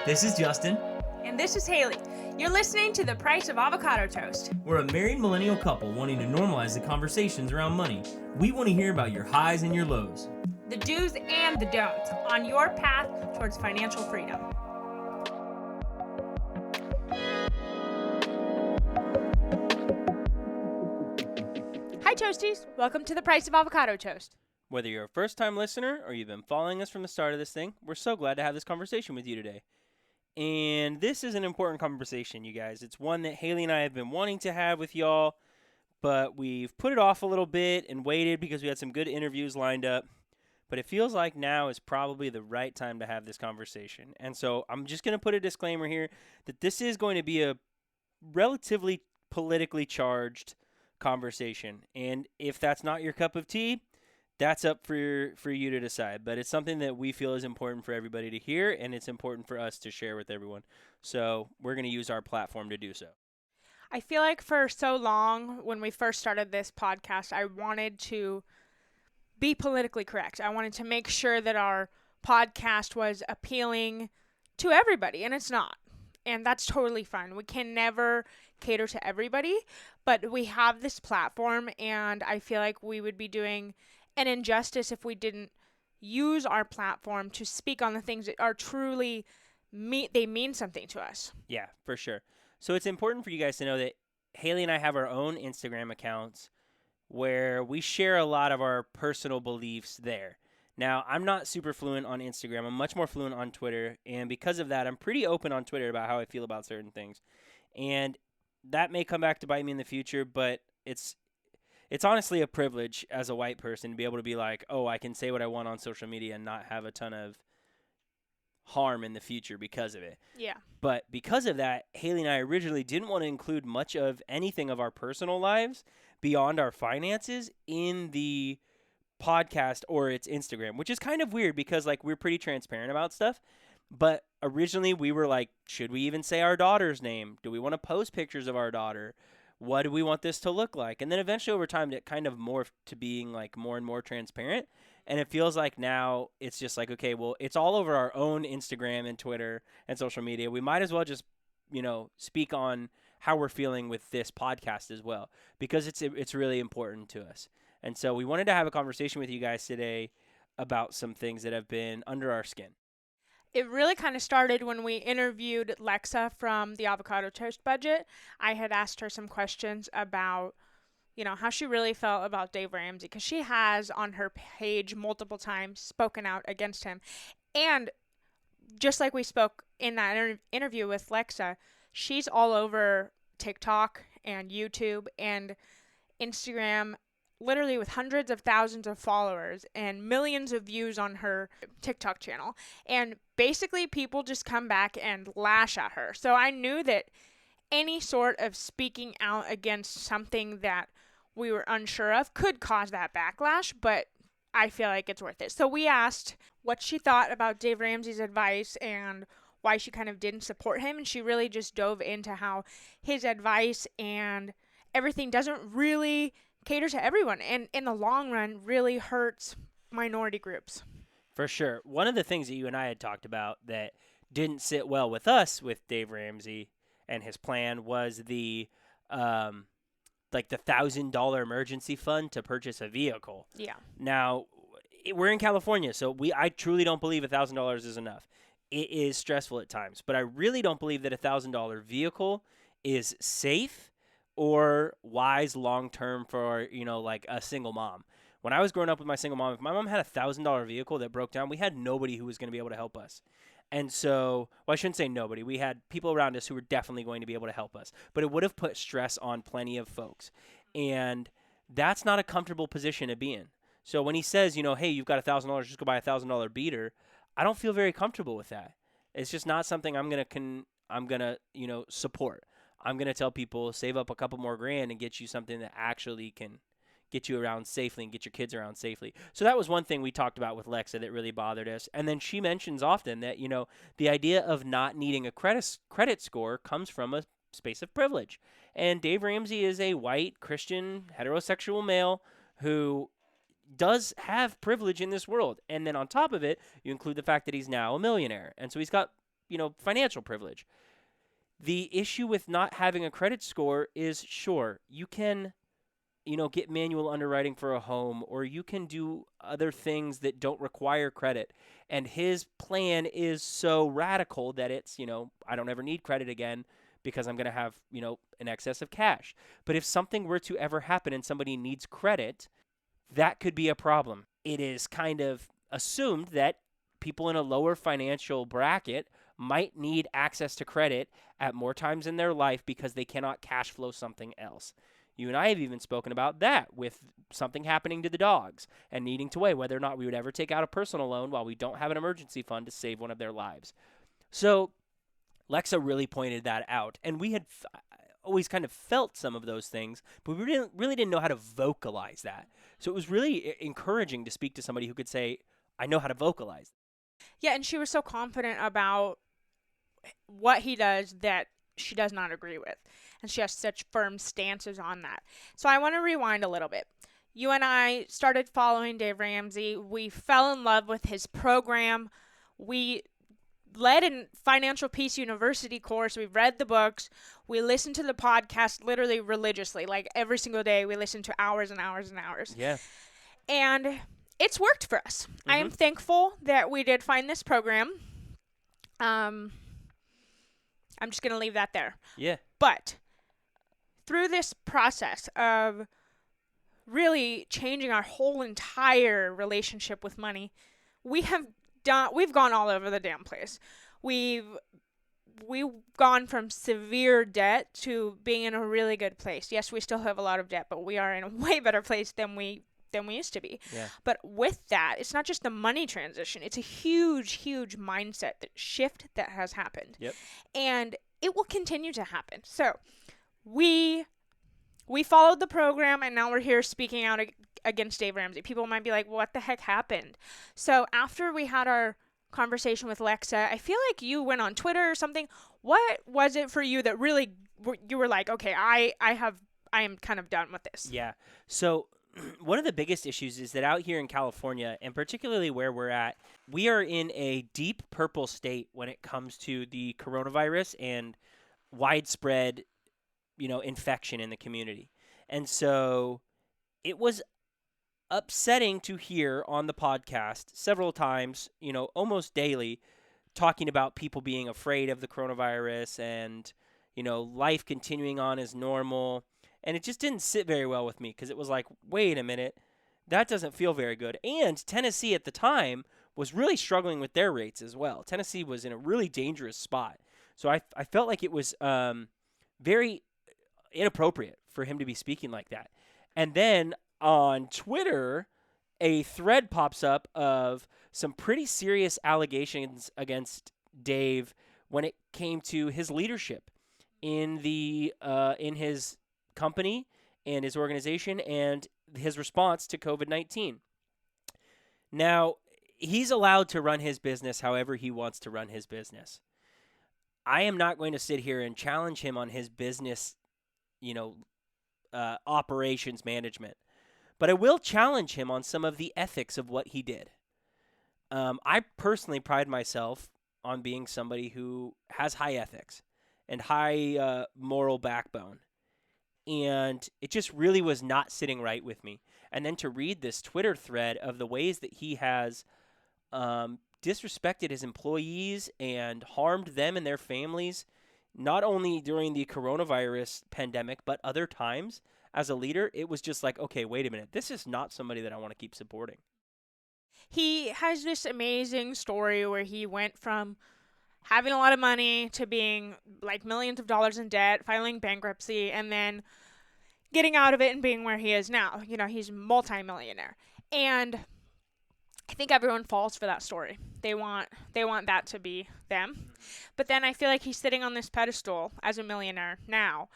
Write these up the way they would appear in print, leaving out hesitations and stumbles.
This is Justin. And this is Haley. You're listening to The Price of Avocado Toast. We're a married millennial couple wanting to normalize the conversations around money. We want to hear about your highs and your lows, The do's and the don'ts on your path towards financial freedom. Hi Toasties, welcome to The Price of Avocado Toast. Whether you're a first-time listener or you've been following us from the start of this thing, we're so glad to have this conversation with you today. And this is an important conversation, you guys. It's one that Haley and I have been wanting to have with y'all, but we've put it off a little bit and waited because we had some good interviews lined up. But it feels like now is probably the right time to have this conversation. And so I'm just going to put a disclaimer here that this is going to be a relatively politically charged conversation. And if that's not your cup of tea, that's up for you to decide. But it's something that we feel is important for everybody to hear, and it's important for us to share with everyone. So we're going to use our platform to do so. I feel like for so long, when we first started this podcast, I wanted to be politically correct. I wanted to make sure that our podcast was appealing to everybody, and it's not. And that's totally fine. We can never cater to everybody, but we have this platform, and I feel like we would be doing an injustice if we didn't use our platform to speak on the things that are truly they mean something to us. Yeah, for sure. So it's important for you guys to know that Haley and I have our own Instagram accounts where we share a lot of our personal beliefs there. Now, I'm not super fluent on Instagram. I'm much more fluent on Twitter, and because of that, I'm pretty open on Twitter about how I feel about certain things. And that may come back to bite me in the future, but it's honestly a privilege as a white person to be able to be like, oh, I can say what I want on social media and not have a ton of harm in the future because of it. Yeah. But because of that, Haley and I originally didn't want to include much of anything of our personal lives beyond our finances in the podcast or its Instagram, which is kind of weird because like we're pretty transparent about stuff. But originally we were like, should we even say our daughter's name? Do we want to post pictures of our daughter? What do we want this to look like? And then eventually over time it kind of morphed to being like more and more transparent. And it feels like now it's just like, okay, well, it's all over our own Instagram and Twitter and social media. We might as well just, speak on how we're feeling with this podcast as well, because it's really important to us. And so we wanted to have a conversation with you guys today about some things that have been under our skin. It really kind of started when we interviewed Lexa from the Avocado Toast Budget. I had asked her some questions about, how she really felt about Dave Ramsey, because she has on her page multiple times spoken out against him. And just like we spoke in that interview with Lexa, she's all over TikTok and YouTube and Instagram, literally with hundreds of thousands of followers and millions of views on her TikTok channel. And basically people just come back and lash at her. So I knew that any sort of speaking out against something that we were unsure of could cause that backlash, but I feel like it's worth it. So we asked what she thought about Dave Ramsey's advice and why she kind of didn't support him. And she really just dove into how his advice and everything doesn't really cater to everyone, and in the long run really hurts minority groups. For sure. One of the things that you and I had talked about that didn't sit well with us with Dave Ramsey and his plan was the $1,000 emergency fund to purchase a vehicle. Yeah. Now, we're in California, so I truly don't believe $1,000 is enough. It is stressful at times, but I really don't believe that $1,000 vehicle is safe or wise long-term for, a single mom. When I was growing up with my single mom, if my mom had $1,000 vehicle that broke down, we had nobody who was going to be able to help us. And so, I shouldn't say nobody. We had people around us who were definitely going to be able to help us. But it would have put stress on plenty of folks. And that's not a comfortable position to be in. So when he says, hey, you've got $1,000, just go buy a $1,000 beater, I don't feel very comfortable with that. It's just not something I'm gonna support. I'm going to tell people, save up a couple more grand and get you something that actually can get you around safely and get your kids around safely. So that was one thing we talked about with Lexa that really bothered us. And then she mentions often that, the idea of not needing a credit score comes from a space of privilege. And Dave Ramsey is a white, Christian, heterosexual male who does have privilege in this world. And then on top of it, you include the fact that he's now a millionaire. And so he's got financial privilege. The issue with not having a credit score is, sure, you can, get manual underwriting for a home, or you can do other things that don't require credit. And his plan is so radical that it's, I don't ever need credit again because I'm going to have, an excess of cash. But if something were to ever happen and somebody needs credit, that could be a problem. It is kind of assumed that people in a lower financial bracket might need access to credit at more times in their life because they cannot cash flow something else. You and I have even spoken about that with something happening to the dogs and needing to weigh whether or not we would ever take out a personal loan while we don't have an emergency fund to save one of their lives. So Lexa really pointed that out, and we had always kind of felt some of those things, but we really didn't know how to vocalize that. So it was really encouraging to speak to somebody who could say, I know how to vocalize. Yeah, and she was so confident about what he does that she does not agree with. And she has such firm stances on that. So I want to rewind a little bit. You and I started following Dave Ramsey. We fell in love with his program. We led a Financial Peace University course. We read the books. We listened to the podcast literally religiously. Like every single day, we listened to hours and hours and hours. Yeah. And it's worked for us. Mm-hmm. I am thankful that we did find this program. I'm just going to leave that there. Yeah. But through this process of really changing our whole entire relationship with money, we've gone all over the damn place. We've gone from severe debt to being in a really good place. Yes, we still have a lot of debt, but we are in a way better place than we used to be. Yeah. But with that, it's not just the money transition. It's a huge, huge mindset shift that has happened. Yep. And it will continue to happen. So we followed the program, and now we're here speaking out against Dave Ramsey. People might be like, what the heck happened? So after we had our conversation with Lexa, I feel like you went on Twitter or something. What was it for you that really you were like, okay, I am kind of done with this? Yeah. So one of the biggest issues is that out here in California, and particularly where we're at, we are in a deep purple state when it comes to the coronavirus and widespread, infection in the community. And so it was upsetting to hear on the podcast several times, almost daily, talking about people being afraid of the coronavirus and, life continuing on as normal. And it just didn't sit very well with me because it was like, wait a minute, that doesn't feel very good. And Tennessee at the time was really struggling with their rates as well. Tennessee was in a really dangerous spot. So I felt like it was very inappropriate for him to be speaking like that. And then on Twitter, a thread pops up of some pretty serious allegations against Dave when it came to his leadership in his company and his organization and his response to COVID-19. Now, he's allowed to run his business however he wants to run his business. I am not going to sit here and challenge him on his business, operations management. But I will challenge him on some of the ethics of what he did. I personally pride myself on being somebody who has high ethics and high moral backbone. And it just really was not sitting right with me. And then to read this Twitter thread of the ways that he has disrespected his employees and harmed them and their families, not only during the coronavirus pandemic, but other times as a leader, it was just like, okay, wait a minute. This is not somebody that I want to keep supporting. He has this amazing story where he went from having a lot of money to being like millions of dollars in debt, filing bankruptcy, and then getting out of it and being where he is now. He's a multimillionaire. And I think everyone falls for that story. They want that to be them. But then I feel like he's sitting on this pedestal as a millionaire now.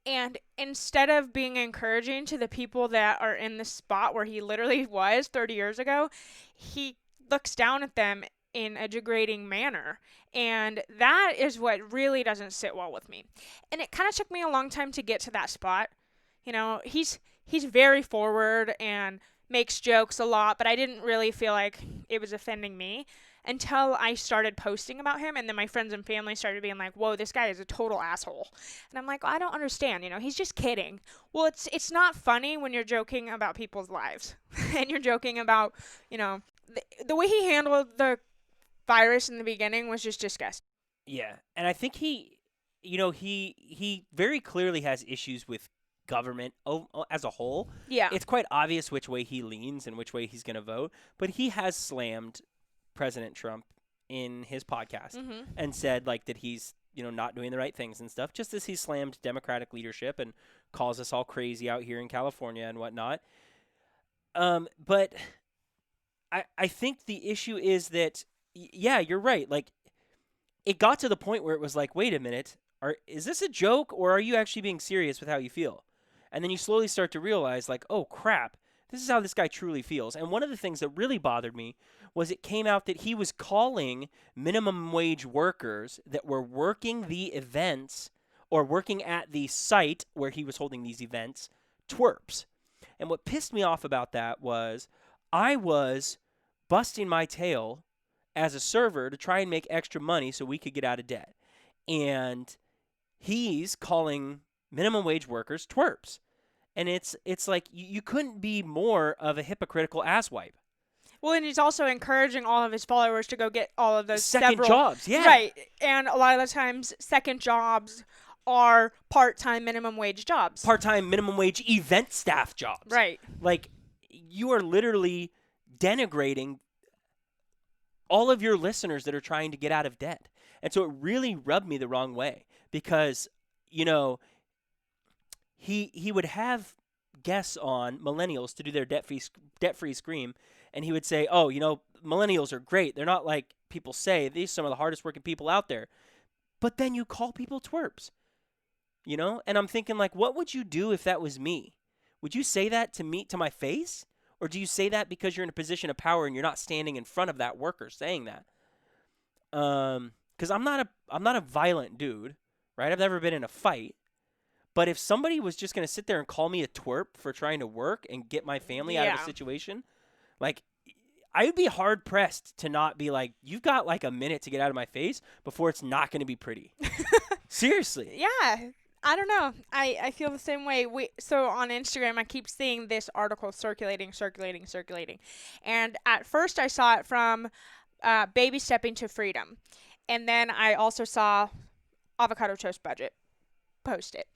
And instead of being encouraging to the people that are in the spot where he literally was 30 years ago, he looks down at them in a degrading manner. And that is what really doesn't sit well with me. And it kind of took me a long time to get to that spot. He's very forward and makes jokes a lot, but I didn't really feel like it was offending me until I started posting about him, and then my friends and family started being like, whoa, this guy is a total asshole. And I'm like, I don't understand, he's just kidding. Well, it's not funny when you're joking about people's lives and you're joking about, the way he handled the virus in the beginning was just disgusting. Yeah, and I think he very clearly has issues with government as a whole. Yeah. It's quite obvious which way he leans and which way he's going to vote, but he has slammed President Trump in his podcast and said that he's not doing the right things and stuff, just as he slammed Democratic leadership and calls us all crazy out here in California and whatnot. But I think the issue is that yeah, you're right. It got to the point where it was like, wait a minute, is this a joke or are you actually being serious with how you feel? And then you slowly start to realize oh crap, this is how this guy truly feels. And one of the things that really bothered me was it came out that he was calling minimum wage workers that were working the events or working at the site where he was holding these events twerps. And what pissed me off about that was I was busting my tail as a server to try and make extra money so we could get out of debt. And he's calling minimum wage workers twerps. And it's like you couldn't be more of a hypocritical asswipe. Well, and he's also encouraging all of his followers to go get all of those second jobs, yeah. Right. And a lot of the times, second jobs are part-time minimum wage jobs. Part-time minimum wage event staff jobs. Right. You are literally denigrating all of your listeners that are trying to get out of debt. And so it really rubbed me the wrong way because, he would have guests on millennials to do their debt-free scream, and he would say, oh, millennials are great. They're not like people say. These are some of the hardest working people out there. But then you call people twerps, And I'm thinking, what would you do if that was me? Would you say that to my face? Or do you say that because you're in a position of power and you're not standing in front of that worker saying that? Because I'm not a violent dude, right? I've never been in a fight. But if somebody was just going to sit there and call me a twerp for trying to work and get my family out of a situation, I would be hard pressed to not be like, you've got a minute to get out of my face before it's not going to be pretty. Seriously. Yeah. I don't know. I feel the same way. So on Instagram, I keep seeing this article circulating. And at first I saw it from Baby Stepping to Freedom. And then I also saw Avocado Toast Budget post it.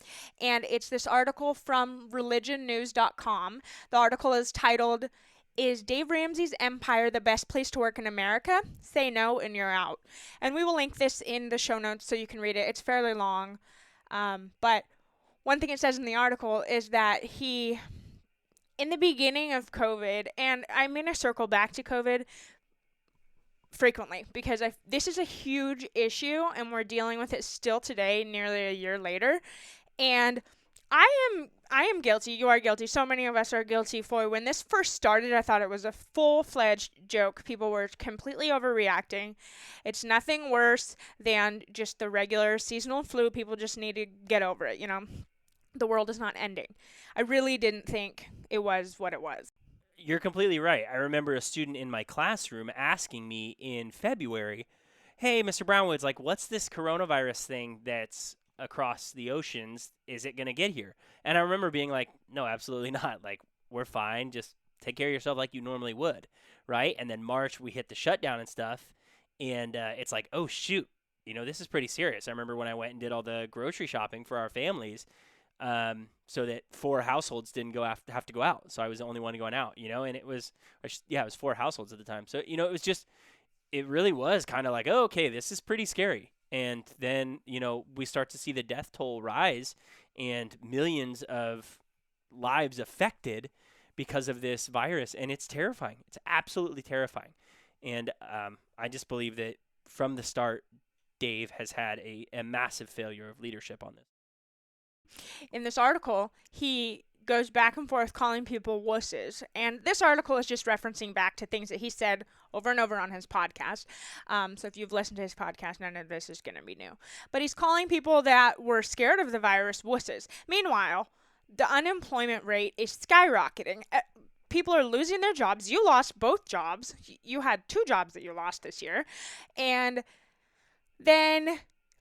And it's this article from religionnews.com. The article is titled, "Is Dave Ramsey's empire the best place to work in America? Say no and you're out." And we will link this in the show notes so you can read it. It's fairly long. But one thing it says in the article is that in the beginning of COVID, and I'm going to circle back to COVID frequently because this is a huge issue and we're dealing with it still today, nearly a year later. And I am guilty. You are guilty. So many of us are guilty for when this first started. I thought it was a full-fledged joke. People were completely overreacting. It's nothing worse than just the regular seasonal flu. People just need to get over it. The world is not ending. I really didn't think it was what it was. You're completely right. I remember a student in my classroom asking me in February, hey, Mr. Brownwoods, what's this coronavirus thing that's across the oceans? Is it going to get here? And I remember being like, no, absolutely not. We're fine. Just take care of yourself like you normally would, right? And then March, we hit the shutdown and stuff, and it's like, oh, shoot, this is pretty serious. I remember when I went and did all the grocery shopping for our families, so that 4 households didn't have to go out. So I was the only one going out, and it was 4 households at the time. So, it was just, it really was kind of like, oh, okay, this is pretty scary. And then, we start to see the death toll rise and millions of lives affected because of this virus. And it's terrifying. It's absolutely terrifying. And I just believe that from the start, Dave has had a massive failure of leadership on this. In this article, he goes back and forth calling people wusses. And this article is just referencing back to things that he said over and over on his podcast. So if you've listened to his podcast, none of this is going to be new. But he's calling people that were scared of the virus wusses. Meanwhile, the unemployment rate is skyrocketing. people are losing their jobs. You lost both jobs. You had 2 jobs that you lost this year. And then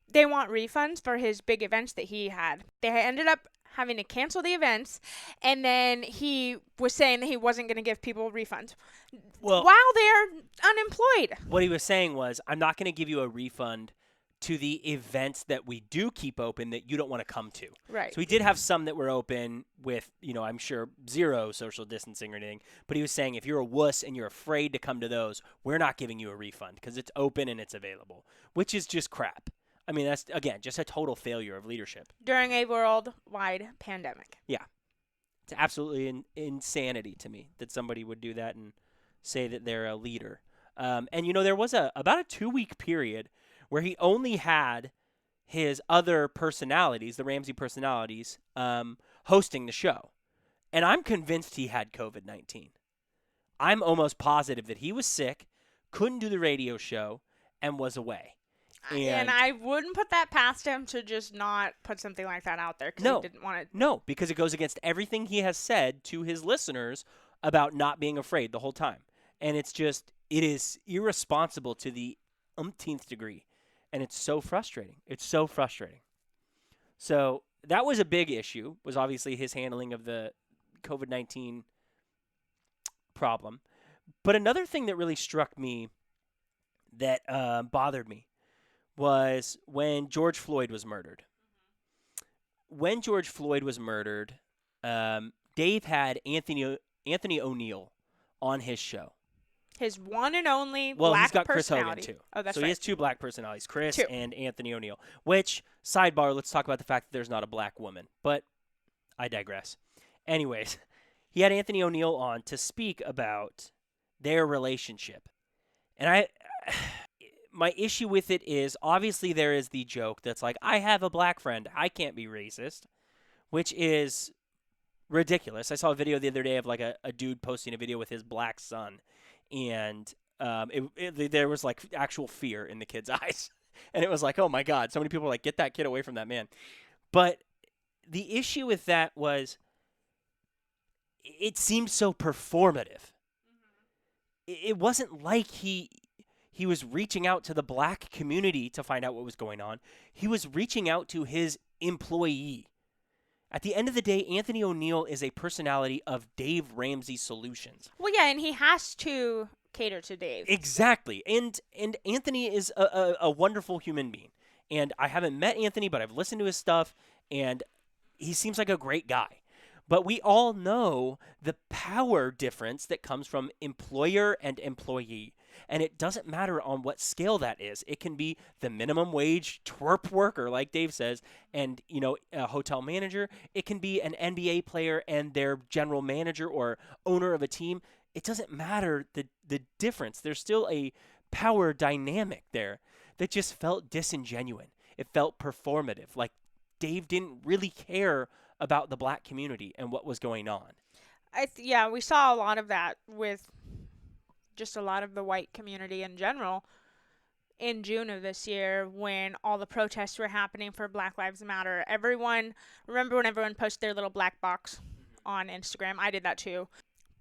they want refunds for his big events that he had. They ended up having to cancel the events, and then he was saying that he wasn't going to give people refunds while they're unemployed. What he was saying was, I'm not going to give you a refund to the events that we do keep open that you don't want to come to. Right. So we did have some that were open with, I'm sure 0 social distancing or anything. But he was saying if you're a wuss and you're afraid to come to those, we're not giving you a refund because it's open and it's available, which is just crap. I mean, that's, again, just a total failure of leadership. During a worldwide pandemic. Yeah. It's absolutely insanity to me that somebody would do that and say that they're a leader. And, there was about a 2-week period where he only had his other personalities, the Ramsey personalities, hosting the show. And I'm convinced he had COVID-19. I'm almost positive that he was sick, couldn't do the radio show, and was away. And I wouldn't put that past him to just not put something like that out there because he didn't want to. No, because it goes against everything he has said to his listeners about not being afraid the whole time. And it is irresponsible to the umpteenth degree. And it's so frustrating. It's so frustrating. So that was a big issue, was obviously his handling of the COVID-19 problem. But another thing that really struck me that bothered me was when George Floyd was murdered. When George Floyd was murdered, Dave had Anthony O'Neill on his show. His one and only black black he's got personality. Chris Hogan, too. Oh, that's so right. he has 2 black personalities, Chris 2. and Anthony O'Neill. Which, sidebar, let's talk about the fact that there's not a black woman. But I digress. Anyways, he had Anthony O'Neill on to speak about their relationship. And my issue with it is, obviously there is the joke that's like, I have a black friend, I can't be racist, which is ridiculous. I saw a video the other day of like a dude posting a video with his black son, and there was like actual fear in the kid's eyes. And it was like, oh my God, so many people were like, get that kid away from that man. But the issue with that was it seemed so performative. It wasn't like he was reaching out to the black community to find out what was going on. He was reaching out to his employee. At the end of the day, Anthony O'Neill is a personality of Dave Ramsey Solutions. Well, yeah, and he has to cater to Dave. Exactly. And Anthony is a wonderful human being. And I haven't met Anthony, but I've listened to his stuff, and he seems like a great guy. But we all know the power difference that comes from employer and employee. And it doesn't matter on what scale that is. It can be the minimum wage twerp worker, like Dave says, and, a hotel manager. It can be an NBA player and their general manager or owner of a team. It doesn't matter the difference. There's still a power dynamic there that just felt disingenuous. It felt performative. Like Dave didn't really care about the black community and what was going on. We saw a lot of that with just a lot of the white community in general in June of this year when all the protests were happening for Black Lives Matter. Remember when everyone posted their little black box on Instagram? I did that too.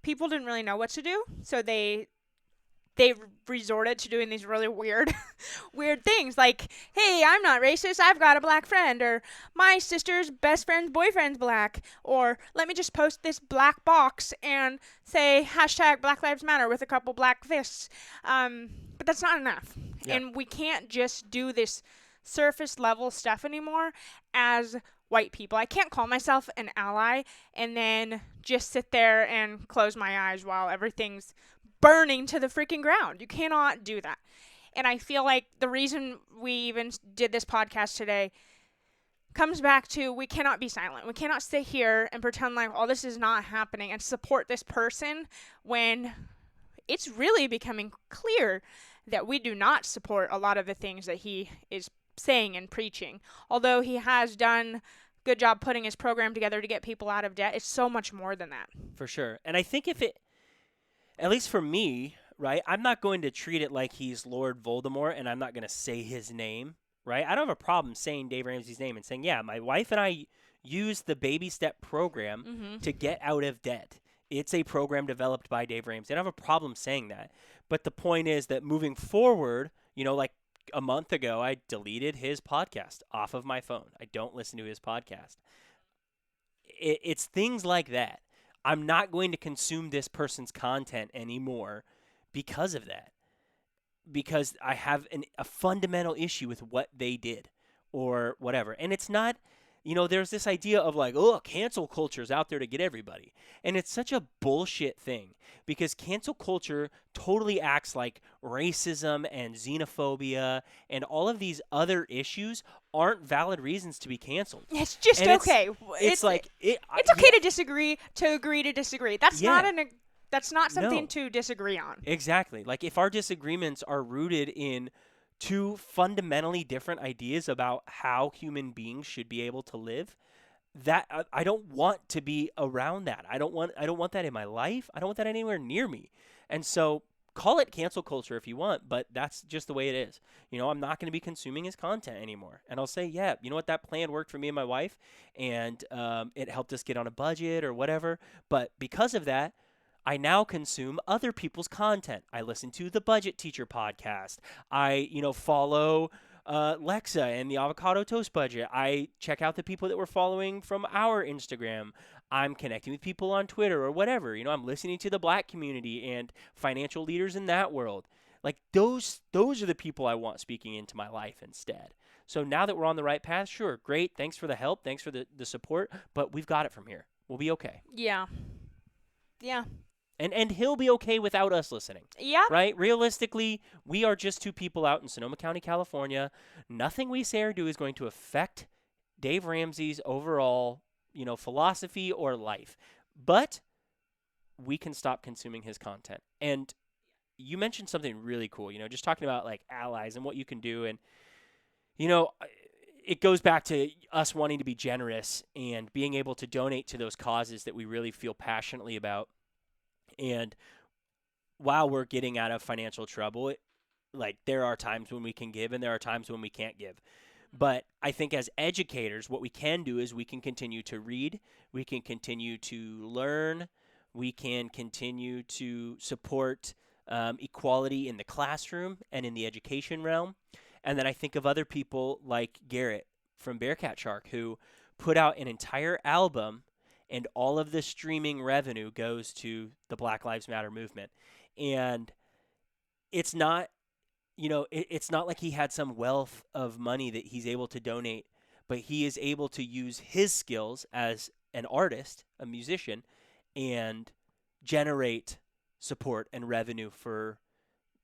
People didn't really know what to do, so they resorted to doing these really weird things like, hey, I'm not racist, I've got a black friend, or my sister's best friend's boyfriend's black, or let me just post this black box and say hashtag Black Lives Matter with a couple black fists. But that's not enough. Yeah. And we can't just do this surface level stuff anymore as white people. I can't call myself an ally and then just sit there and close my eyes while everything's burning to the freaking ground. You cannot do that. And I feel like the reason we even did this podcast today comes back to we cannot be silent. We cannot sit here and pretend like all this is not happening and support this person when it's really becoming clear that we do not support a lot of the things that he is saying and preaching. Although he has done a good job putting his program together to get people out of debt, it's so much more than that. For sure. And I think at least for me, right, I'm not going to treat it like he's Lord Voldemort and I'm not going to say his name, right? I don't have a problem saying Dave Ramsey's name and saying, yeah, my wife and I use the baby step program to get out of debt. it's a program developed by Dave Ramsey. I don't have a problem saying that. But the point is that moving forward, like a month ago, I deleted his podcast off of my phone. I don't listen to his podcast. It's things like that. I'm not going to consume this person's content anymore because of that. Because I have a fundamental issue with what they did or whatever. And it's not, there's this idea of like, oh, cancel culture is out there to get everybody. And it's such a bullshit thing because cancel culture totally acts like racism and xenophobia and all of these other issues aren't valid reasons to be canceled. It's just okay. It's like it's okay to disagree, to agree to disagree. That's not something No. to disagree on. Exactly. Like if our disagreements are rooted in two fundamentally different ideas about how human beings should be able to live, that I don't want to be around that. I don't want that in my life. I don't want that anywhere near me. And so call it cancel culture if you want, but that's just the way it is. I'm not going to be consuming his content anymore. And I'll say, yeah, you know what? That plan worked for me and my wife, and it helped us get on a budget or whatever. But because of that, I now consume other people's content. I listen to the Budget Teacher podcast. I, follow Lexa and the Avocado Toast Budget. I check out the people that we're following from our Instagram. I'm connecting with people on Twitter or whatever. I'm listening to the Black community and financial leaders in that world. Like those are the people I want speaking into my life instead. So now that we're on the right path, sure, great. Thanks for the help. Thanks for the support. But we've got it from here. We'll be okay. Yeah. And he'll be okay without us listening. Yeah. Right? Realistically, we are just two people out in Sonoma County, California. Nothing we say or do is going to affect Dave Ramsey's overall, philosophy or life. But we can stop consuming his content. And you mentioned something really cool, just talking about like allies and what you can do. And, it goes back to us wanting to be generous and being able to donate to those causes that we really feel passionately about. And while we're getting out of financial trouble, there are times when we can give and there are times when we can't give. But I think as educators, what we can do is we can continue to read, we can continue to learn, we can continue to support equality in the classroom and in the education realm. And then I think of other people like Garrett from Bearcat Shark who put out an entire album and all of the streaming revenue goes to the Black Lives Matter movement. And it's not, it's not like he had some wealth of money that he's able to donate, but he is able to use his skills as an artist, a musician, and generate support and revenue for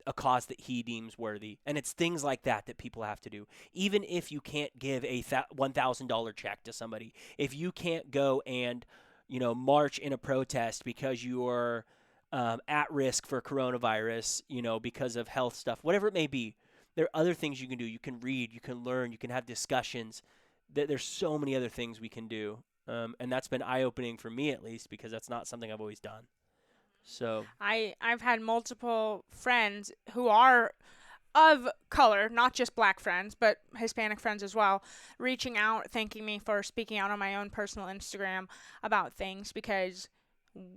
a cause that he deems worthy. And it's things like that that people have to do. Even if you can't give a $1,000 check to somebody, if you can't go and, march in a protest because you are at risk for coronavirus, because of health stuff, whatever it may be, there are other things you can do. You can read, you can learn, you can have discussions. There's so many other things we can do. And that's been eye-opening for me, at least, because that's not something I've always done. So I've had multiple friends who are of color, not just black friends, but Hispanic friends as well, reaching out, thanking me for speaking out on my own personal Instagram about things, because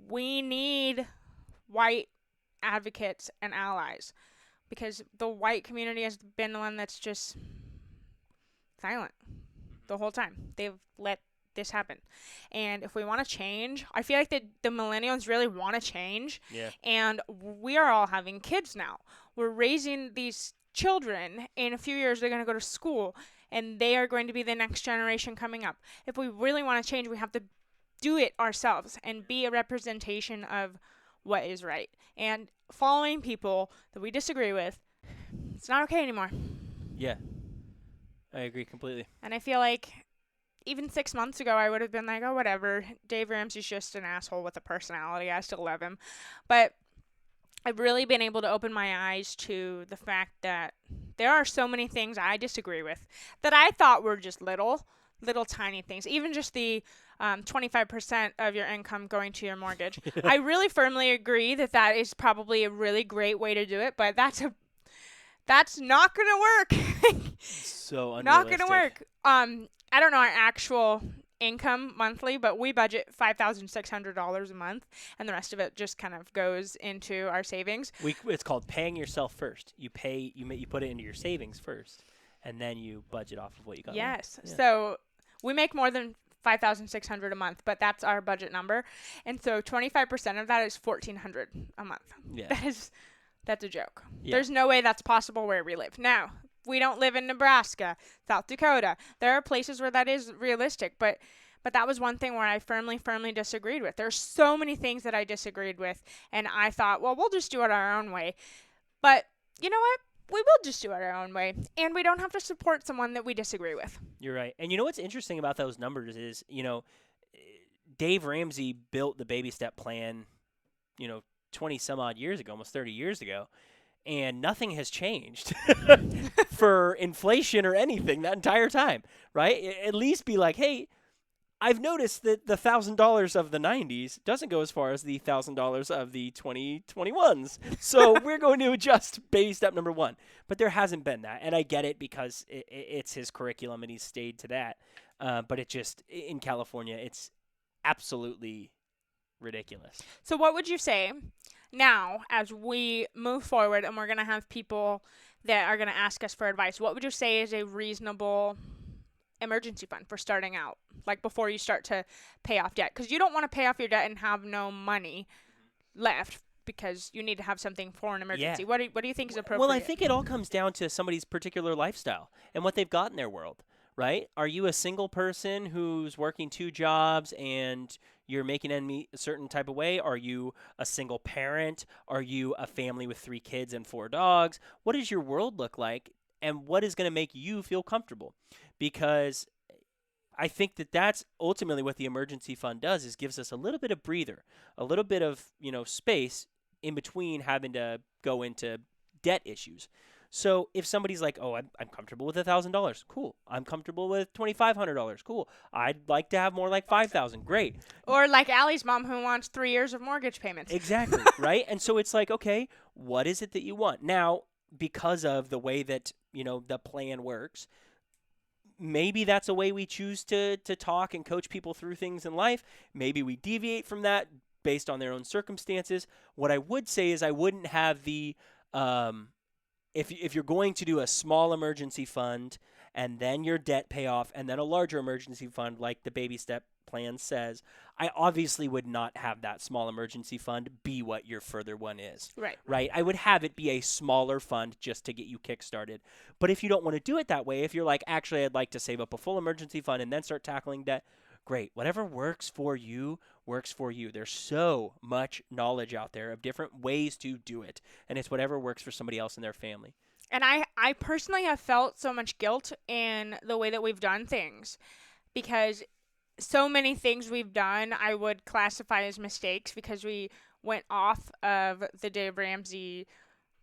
we need white advocates and allies, because the white community has been the one that's just silent the whole time. They've let this happen. And if we want to change, I feel like the millennials really want to change. Yeah. And we are all having kids now. We're raising these children. In a few years, they're going to go to school, and they are going to be the next generation coming up. If we really want to change, we have to do it ourselves and be a representation of what is right. And following people that we disagree with, it's not okay anymore. Yeah, I agree completely. And I feel like even 6 months ago, I would have been like, oh, whatever. Dave Ramsey's just an asshole with a personality. I still love him. But I've really been able to open my eyes to the fact that there are so many things I disagree with that I thought were just little tiny things. Even just the 25% of your income going to your mortgage. I really firmly agree that is probably a really great way to do it, but that's not going to work. So unrealistic. Not going to work. I don't know our actual income monthly, but we budget $5,600 a month, and the rest of it just kind of goes into our savings. It's called paying yourself first. You put it into your savings first, and then you budget off of what you got. Yes. Yeah. So we make more than $5,600 a month, but that's our budget number, and so 25% of that is $1,400 a month. Yeah. That's a joke. Yeah. There's no way that's possible where we live. Now, we don't live in Nebraska, South Dakota. There are places where that is realistic, but that was one thing where I firmly disagreed with. There's so many things that I disagreed with, and I thought, well, we'll just do it our own way. But you know what? We will just do it our own way, and we don't have to support someone that we disagree with. You're right. And you know what's interesting about those numbers is, Dave Ramsey built the baby step plan, 20 some odd years ago, almost 30 years ago, and nothing has changed for inflation or anything that entire time, right? At least be like, hey, I've noticed that the $1,000 of the 90s doesn't go as far as the $1,000 of the 2021s. So we're going to adjust baby step number 1. But there hasn't been that. And I get it because it's his curriculum and he's stayed to that. But it just, in California, it's absolutely ridiculous. So what would you say now as we move forward and we're going to have people that are going to ask us for advice? What would you say is a reasonable emergency fund for starting out, like before you start to pay off debt? Because you don't want to pay off your debt and have no money left because you need to have something for an emergency. Yeah. What do you think is appropriate? Well, I think it all comes down to somebody's particular lifestyle and what they've got in their world, right? Are you a single person who's working 2 jobs and you're making ends meet a certain type of way? Are you a single parent? Are you a family with 3 kids and 4 dogs? What does your world look like? And what is going to make you feel comfortable? Because I think that's ultimately what the emergency fund does, is gives us a little bit of breather, a little bit of, space in between having to go into debt issues. So if somebody's like, oh, I'm comfortable with $1,000, cool. I'm comfortable with $2,500, cool. I'd like to have more like $5,000, great. Or like Allie's mom who wants 3 years of mortgage payments. Exactly, right? And so it's like, okay, what is it that you want? Now, because of the way that, the plan works, maybe that's a way we choose to talk and coach people through things in life. Maybe we deviate from that based on their own circumstances. What I would say is I wouldn't have the if you're going to do a small emergency fund and then your debt payoff and then a larger emergency fund like the baby step plan says, I obviously would not have that small emergency fund be what your further one is. Right? I would have it be a smaller fund just to get you kickstarted. But if you don't want to do it that way, if you're like, actually, I'd like to save up a full emergency fund and then start tackling debt, great. Whatever works for you works for you. There's so much knowledge out there of different ways to do it, and it's whatever works for somebody else in their family. And I personally have felt so much guilt in the way that we've done things, because so many things we've done I would classify as mistakes because we went off of the Dave Ramsey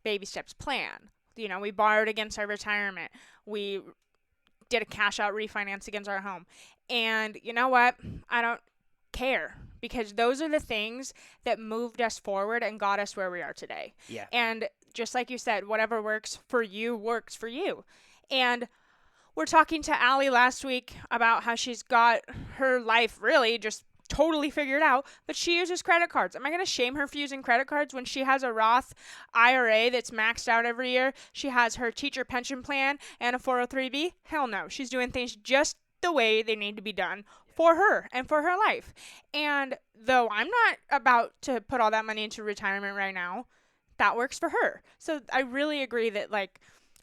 baby steps plan. We borrowed against our retirement. We did a cash out refinance against our home. And you know what? I don't care, because those are the things that moved us forward and got us where we are today. Yeah. And just like you said, whatever works for you works for you. And we're talking to Allie last week about how she's got her life really just totally figured out, but she uses credit cards. Am I going to shame her for using credit cards when she has a Roth IRA that's maxed out every year? She has her teacher pension plan and a 403B? Hell no. She's doing things just the way they need to be done for her and for her life. And though I'm not about to put all that money into retirement right now, that works for her. So I really agree that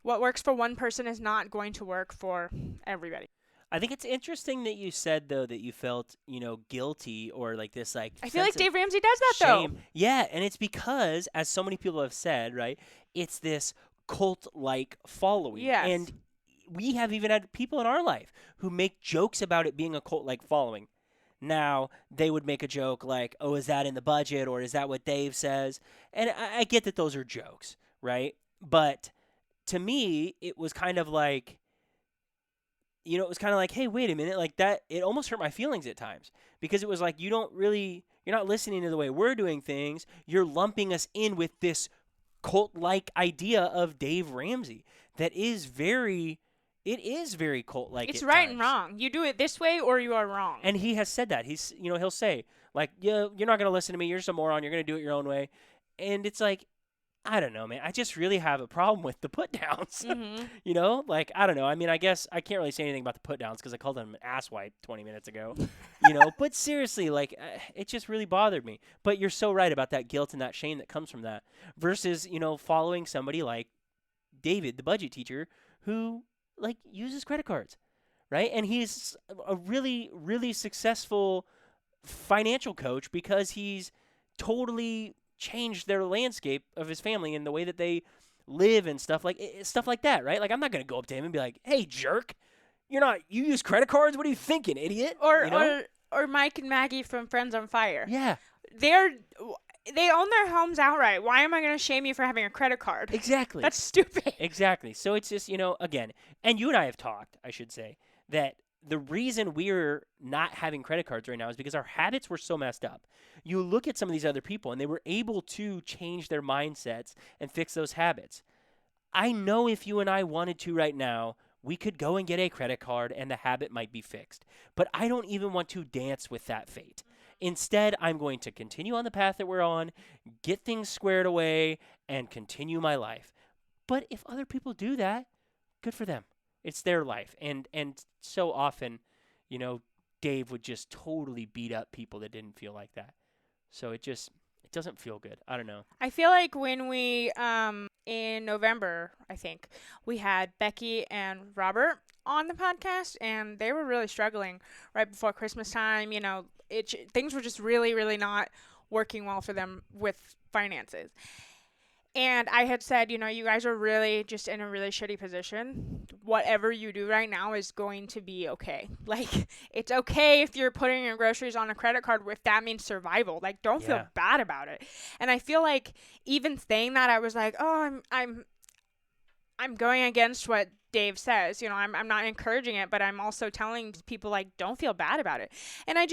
what works for one person is not going to work for everybody. I think it's interesting that you said, though, that you felt, guilty or like this, I feel like Dave Ramsey does that, shame. though. Yeah, and it's because, as so many people have said, right, it's this cult-like following. Yes. And we have even had people in our life who make jokes about it being a cult-like following. Now, they would make a joke like, oh, is that in the budget, or is that what Dave says? And I get that those are jokes, right? But to me, it was kind of like, it was kind of like, hey, wait a minute, like that, it almost hurt my feelings at times, because it was like, you're not listening to the way we're doing things. You're lumping us in with this cult-like idea of Dave Ramsey that is very It is very cult-like. It's at right and times. wrong. You do it this way or you are wrong. And he has said that. He'll say, like, yeah, you're not going to listen to me. You're just a moron. You're going to do it your own way. And it's like, I don't know, man. I just really have a problem with the put-downs. Mm-hmm. Like, I don't know. I mean, I guess I can't really say anything about the put-downs because I called him an asswipe 20 minutes ago. But seriously, like, it just really bothered me. But you're so right about that guilt and that shame that comes from that versus, following somebody like David, the budget teacher, who, like, uses credit cards, right? And he's a really, really successful financial coach because he's totally changed their landscape of his family and the way that they live and stuff like that, right? Like, I'm not going to go up to him and be like, "Hey, jerk, you use credit cards? What are you thinking, idiot?" Or Mike and Maggie from Friends on Fire. Yeah. They own their homes outright. Why am I going to shame you for having a credit card? Exactly. That's stupid. Exactly. So it's just, again, and you and I have talked, I should say, that the reason we're not having credit cards right now is because our habits were so messed up. You look at some of these other people and they were able to change their mindsets and fix those habits. I know if you and I wanted to right now, we could go and get a credit card and the habit might be fixed. But I don't even want to dance with that fate. Instead, I'm going to continue on the path that we're on, get things squared away, and continue my life. But if other people do that, good for them. It's their life. And so often, Dave would just totally beat up people that didn't feel like that. So it doesn't feel good. I don't know. I feel like when we, in November, I think, we had Becky and Robert on the podcast, and they were really struggling right before Christmas time. Things were just really, really not working well for them with finances. And I had said, you guys are really just in a really shitty position. Whatever you do right now is going to be okay. Like, it's okay if you're putting your groceries on a credit card if that means survival. Like, don't feel bad about it. And I feel like even saying that, I was like, oh, I'm going against what Dave says. I'm not encouraging it, but I'm also telling people, like, don't feel bad about it. And I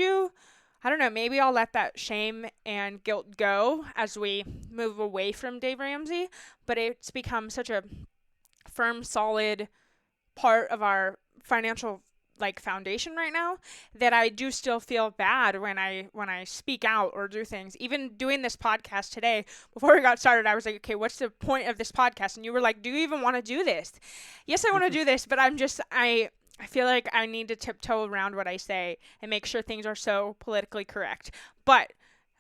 don't know, maybe I'll let that shame and guilt go as we move away from Dave Ramsey, but it's become such a firm, solid part of our financial foundation right now that I do still feel bad when I speak out or do things. Even doing this podcast today, before we got started, I was like, okay, what's the point of this podcast? And you were like, do you even want to do this? Yes, I want to do this, but I feel like I need to tiptoe around what I say and make sure things are so politically correct. But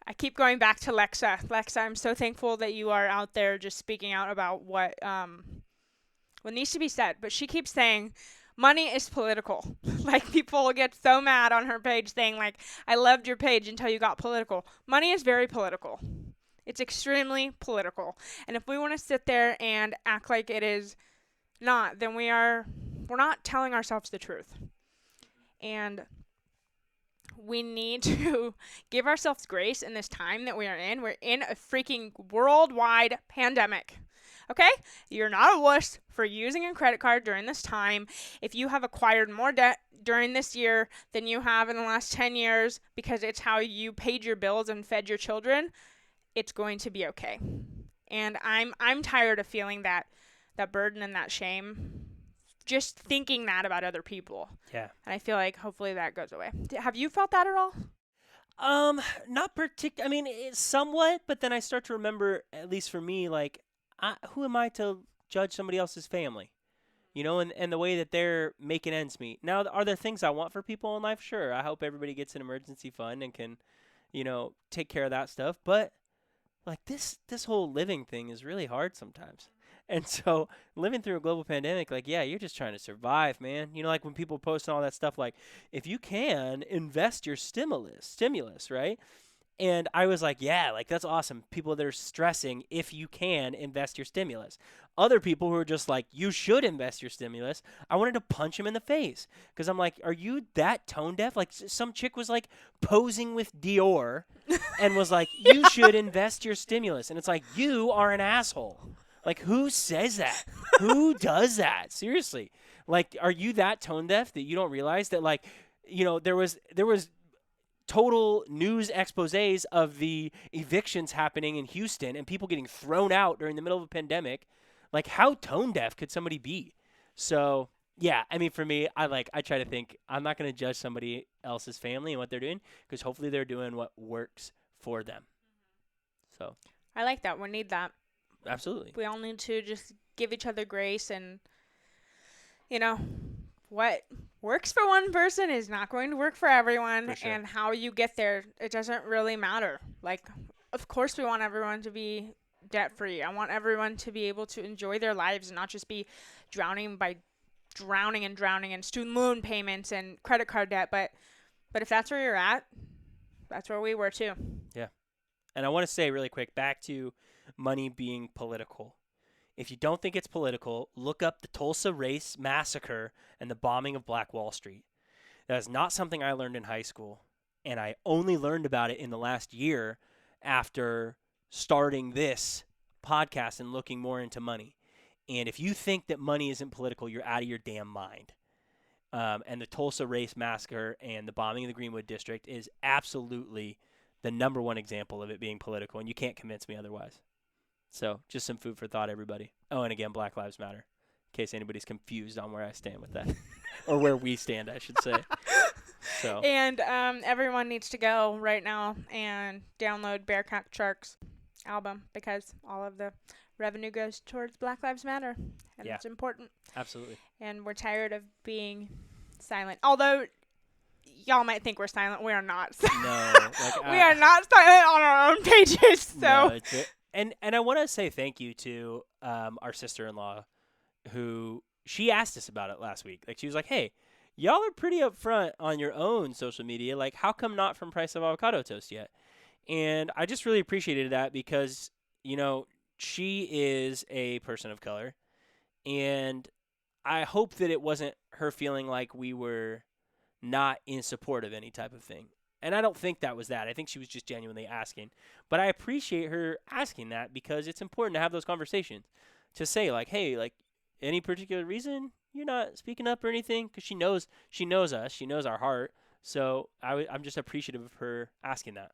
I keep going back to Lexa. Lexa, I'm so thankful that you are out there just speaking out about what needs to be said. But she keeps saying money is political. Like, people get so mad on her page saying, like, I loved your page until you got political. Money is very political. It's extremely political. And if we want to sit there and act like it is not, then we're not telling ourselves the truth. And we need to give ourselves grace in this time that we are in. We're in a freaking worldwide pandemic. Okay? You're not a wuss for using a credit card during this time. If you have acquired more debt during this year than you have in the last 10 years because it's how you paid your bills and fed your children, it's going to be okay. And I'm tired of feeling that burden and that shame, just thinking that about other people. Yeah. And I feel like hopefully that goes away. Have you felt that at all? Not particular. I mean, somewhat, but then I start to remember, at least for me, like, who am I to judge somebody else's family? And the way that they're making ends meet. Now, are there things I want for people in life? Sure. I hope everybody gets an emergency fund and can, take care of that stuff. But, like, this whole living thing is really hard sometimes. And so living through a global pandemic, like, yeah, you're just trying to survive, man. Like when people post all that stuff, like, if you can, invest your stimulus, right? And I was like, yeah, like, that's awesome. People that are stressing, if you can, invest your stimulus. Other people who are just like, you should invest your stimulus, I wanted to punch him in the face. Because I'm like, are you that tone deaf? Like, some chick was like posing with Dior and was like, you should invest your stimulus. And it's like, you are an asshole. Like, who says that? Who does that? Seriously. Like, are you that tone deaf that you don't realize that, like, there was total news exposés of the evictions happening in Houston and people getting thrown out during the middle of a pandemic? Like, how tone deaf could somebody be? So, Yeah, I mean, for me, I try to think I'm not going to judge somebody else's family and what they're doing because hopefully they're doing what works for them. So, I like that. We need that. absolutely. We all need to just give each other grace and, you know, what works for one person is not going to work for everyone. For sure. And how you get there, it doesn't really matter. Like, of course we want everyone to be debt-free. I want everyone to be able to enjoy their lives and not just be drowning in student loan payments and credit card debt. But if that's where you're at, that's where we were too. Yeah. And I want to say really quick, back to money being political. If you don't think it's political, look up the Tulsa Race Massacre and the bombing of Black Wall Street. That is not something I learned in high school, and I only learned about it in the last year after starting this podcast and looking more into money. And if you think that money isn't political, you're out of your damn mind. And the Tulsa Race Massacre and the bombing of the Greenwood District is absolutely the number one example of it being political, and you can't convince me otherwise. So just some food for thought, everybody. Oh, and again, Black Lives Matter, in case anybody's confused on where I stand with that. Or where we stand, I should say. So. And everyone needs to go right now and download Bearcat Shark's album because all of the revenue goes towards Black Lives Matter, and it's important. Absolutely. And we're tired of being silent. Although y'all might think we're silent, we are not. No, we are not silent on our own pages. So. No, and I want to say thank you to our sister-in-law, who she asked us about it last week. Like she was like, "Hey, y'all are pretty upfront on your own social media. Like, how come not from Price of Avocado Toast yet?" And I just really appreciated that because she is a person of color, and I hope that it wasn't her feeling like we were not in support of any type of thing. And I don't think that was that. I think she was just genuinely asking. But I appreciate her asking that because it's important to have those conversations. To say, like, hey, like, any particular reason you're not speaking up or anything? Because she knows us. She knows our heart. So I'm just appreciative of her asking that.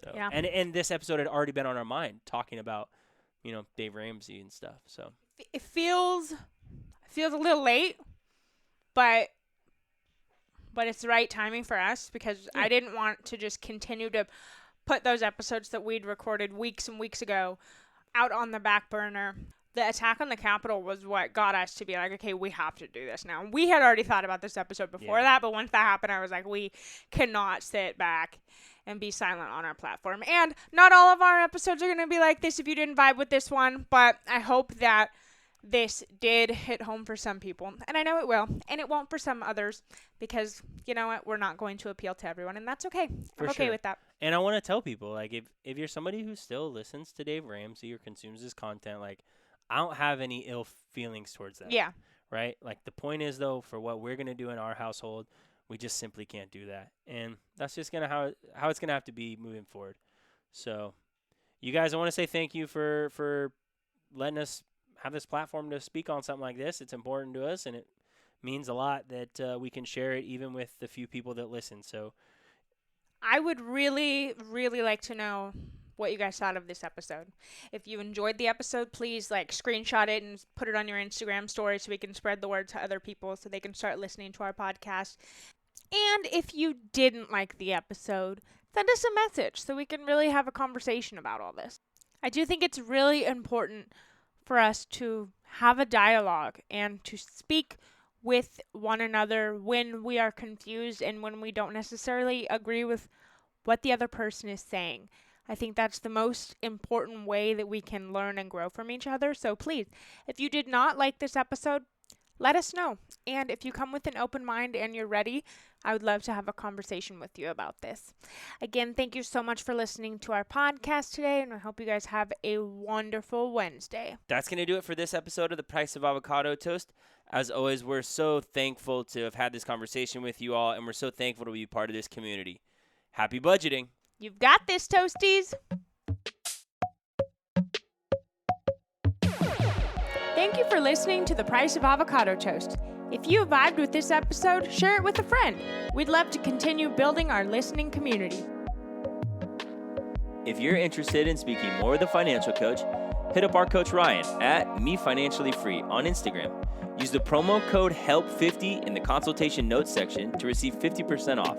So yeah. And this episode had already been on our mind, talking about, Dave Ramsey and stuff. So it feels a little late, but it's the right timing for us because I didn't want to just continue to put those episodes that we'd recorded weeks and weeks ago out on the back burner. The attack on the Capitol was what got us to be like, okay, we have to do this now. We had already thought about this episode before that, but once that happened, I was like, we cannot sit back and be silent on our platform. And not all of our episodes are going to be like this if you didn't vibe with this one, but I hope that this did hit home for some people, and I know it will, and it won't for some others, because you know what, we're not going to appeal to everyone, and that's okay. I'm okay with that. And I want to tell people, like, if you're somebody who still listens to Dave Ramsey or consumes his content, like, I don't have any ill feelings towards that. Yeah. Right? Like, the point is, though, for what we're going to do in our household, we just simply can't do that, and that's just gonna how it's gonna have to be moving forward. So, you guys, I want to say thank you for letting us have this platform to speak on something like this. It's important to us, and it means a lot that we can share it even with the few people that listen. So I would really, really like to know what you guys thought of this episode. If you enjoyed the episode, please screenshot it and put it on your Instagram story so we can spread the word to other people so they can start listening to our podcast. And if you didn't like the episode, send us a message so we can really have a conversation about all this. I do think it's really important for us to have a dialogue and to speak with one another when we are confused and when we don't necessarily agree with what the other person is saying. I think that's the most important way that we can learn and grow from each other. So please, if you did not like this episode, let us know. And if you come with an open mind and you're ready, I would love to have a conversation with you about this. Again, thank you so much for listening to our podcast today, and I hope you guys have a wonderful Wednesday. That's going to do it for this episode of The Price of Avocado Toast. As always, we're so thankful to have had this conversation with you all, and we're so thankful to be part of this community. Happy budgeting. You've got this, Toasties. Thank you for listening to The Price of Avocado Toast. If you vibed with this episode, share it with a friend. We'd love to continue building our listening community. If you're interested in speaking more with a financial coach, hit up our coach Ryan at MeFinanciallyFree on Instagram. Use the promo code HELP50 in the consultation notes section to receive 50% off.